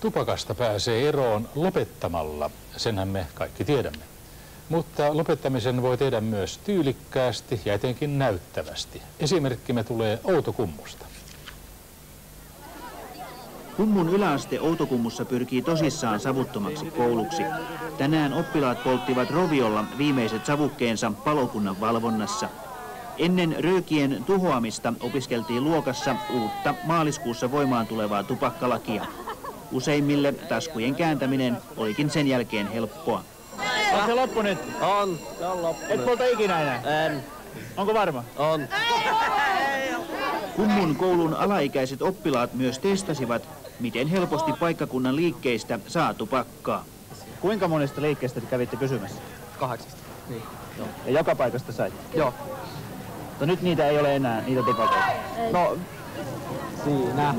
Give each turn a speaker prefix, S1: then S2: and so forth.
S1: Tupakasta pääsee eroon lopettamalla, senhän me kaikki tiedämme. Mutta lopettamisen voi tehdä myös tyylikkäästi ja etenkin näyttävästi. Esimerkkimme tulee Outokummusta.
S2: Kummun yläaste Outokummussa pyrkii tosissaan savuttomaksi kouluksi. Tänään oppilaat polttivat roviolla viimeiset savukkeensa palokunnan valvonnassa. Ennen röökien tuhoamista opiskeltiin luokassa uutta maaliskuussa voimaan tulevaa tupakkalakia. Useimmille taskujen kääntäminen olikin sen jälkeen helppoa.
S3: On se loppu nyt?
S4: On, se on loppu.
S3: Et polta ikinä enää?
S4: En.
S3: Onko varma?
S4: On.
S2: Kummun koulun alaikäiset oppilaat myös testasivat, miten helposti paikkakunnan liikkeistä saa tupakkaa.
S3: Kuinka monesta liikkeestä te kävitte kysymässä?
S4: 8. Niin. Joo.
S3: Ja joka paikasta sait?
S4: Joo.
S3: Mutta nyt niitä ei ole enää, niitä tupakoita.
S4: No, siinä.